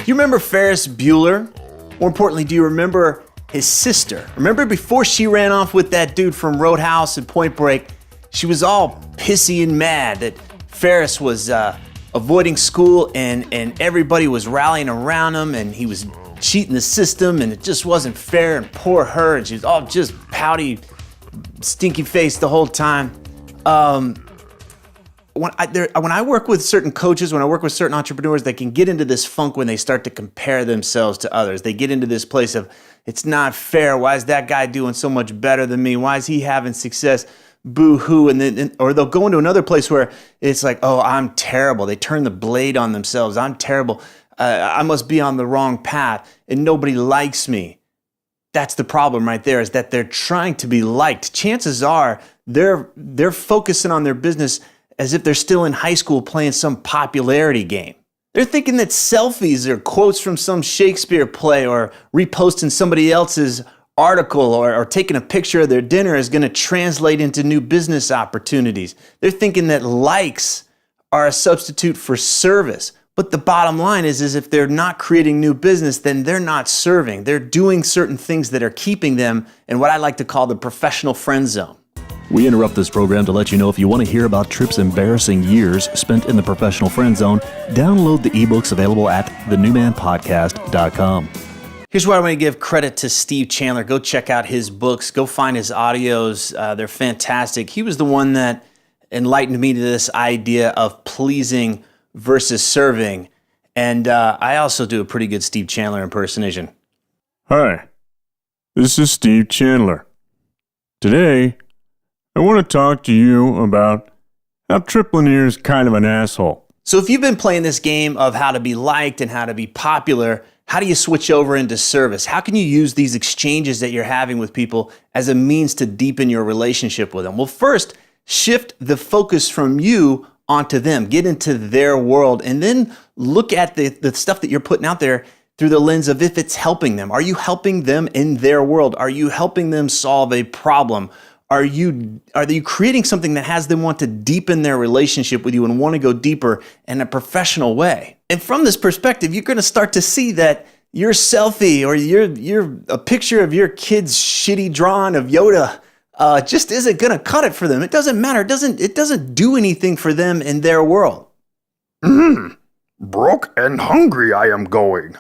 You remember Ferris Bueller? More importantly, do you remember his sister? Remember before she ran off with that dude from Roadhouse and Point Break, she was all pissy and mad that Ferris was avoiding school and everybody was rallying around him and he was cheating the system and it just wasn't fair and poor her and she was all just pouty, stinky faced the whole time. When I work with certain coaches, when I work with certain entrepreneurs, they can get into this funk when they start to compare themselves to others. They get into this place of, it's not fair. Why is that guy doing so much better than me? Why is he having success? Boo-hoo. Or they'll go into another place where it's like, oh, I'm terrible. They turn the blade on themselves. I'm terrible. I must be on the wrong path and nobody likes me. That's the problem right there, is that they're trying to be liked. Chances are they're focusing on their business as if they're still in high school playing some popularity game. They're thinking that selfies or quotes from some Shakespeare play or reposting somebody else's article or taking a picture of their dinner is going to translate into new business opportunities. They're thinking that likes are a substitute for service. But the bottom line is if they're not creating new business, then they're not serving. They're doing certain things that are keeping them in what I like to call the professional friend zone. We interrupt this program to let you know if you want to hear about Tripp's embarrassing years spent in the professional friend zone, download the ebooks available at thenewmanpodcast.com. Here's where I want to give credit to Steve Chandler. Go check out his books. Go find his audios. They're fantastic. He was the one that enlightened me to this idea of pleasing versus serving. And I also do a pretty good Steve Chandler impersonation. Hi, this is Steve Chandler. Today, I want to talk to you about how Tripp Lanier is kind of an asshole. So if you've been playing this game of how to be liked and how to be popular, how do you switch over into service? How can you use these exchanges that you're having with people as a means to deepen your relationship with them? Well, first, shift the focus from you onto them. Get into their world and then look at the stuff that you're putting out there through the lens of if it's helping them. Are you helping them in their world? Are you helping them solve a problem? Are you creating something that has them want to deepen their relationship with you and want to go deeper in a professional way? And from this perspective, you're going to start to see that your selfie or a picture of your kid's shitty drawing of Yoda just isn't going to cut it for them. It doesn't matter. It doesn't do anything for them in their world. Broke and hungry I am going.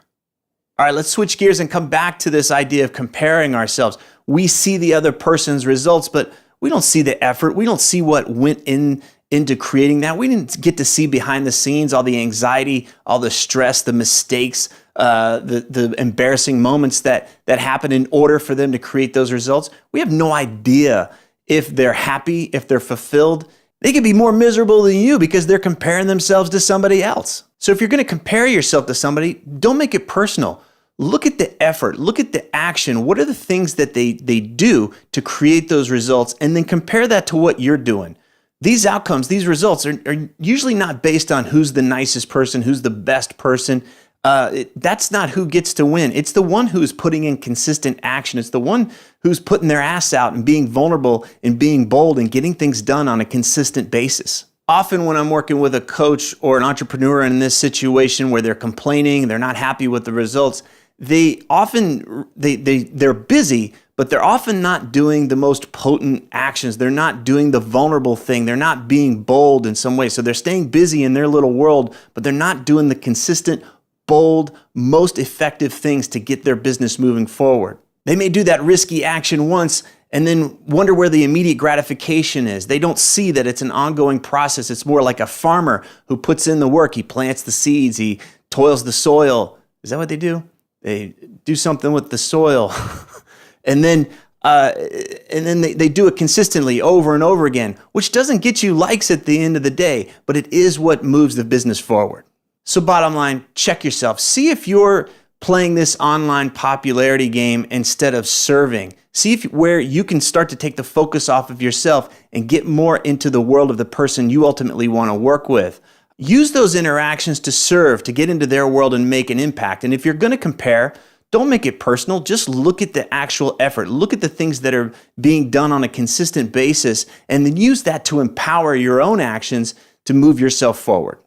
All right, let's switch gears and come back to this idea of comparing ourselves. We see the other person's results, but we don't see the effort. We don't see what went into creating that. We didn't get to see behind the scenes all the anxiety, all the stress, the mistakes, the embarrassing moments that happen in order for them to create those results. We have no idea if they're happy, if they're fulfilled. They could be more miserable than you because they're comparing themselves to somebody else. So if you're going to compare yourself to somebody, don't make it personal. Look at the effort, look at the action. What are the things that they do to create those results? And then compare that to what you're doing. These outcomes, these results are usually not based on who's the nicest person, who's the best person. That's not who gets to win. It's the one who's putting in consistent action. It's the one who's putting their ass out and being vulnerable and being bold and getting things done on a consistent basis. Often when I'm working with a coach or an entrepreneur in this situation where they're complaining, they're not happy with the results, they're busy, but they're often not doing the most potent actions. They're not doing the vulnerable thing. They're not being bold in some way. So they're staying busy in their little world, but they're not doing the consistent, bold, most effective things to get their business moving forward. They may do that risky action once and then wonder where the immediate gratification is. They don't see that it's an ongoing process. It's more like a farmer who puts in the work. He plants the seeds. He toils the soil. Is that what they do? They do something with the soil. and then they do it consistently over and over again, which doesn't get you likes at the end of the day, but it is what moves the business forward. So bottom line, check yourself. See if you're playing this online popularity game instead of serving. See where you can start to take the focus off of yourself and get more into the world of the person you ultimately want to work with. Use those interactions to serve, to get into their world and make an impact. And if you're going to compare, don't make it personal. Just look at the actual effort. Look at the things that are being done on a consistent basis, and then use that to empower your own actions to move yourself forward.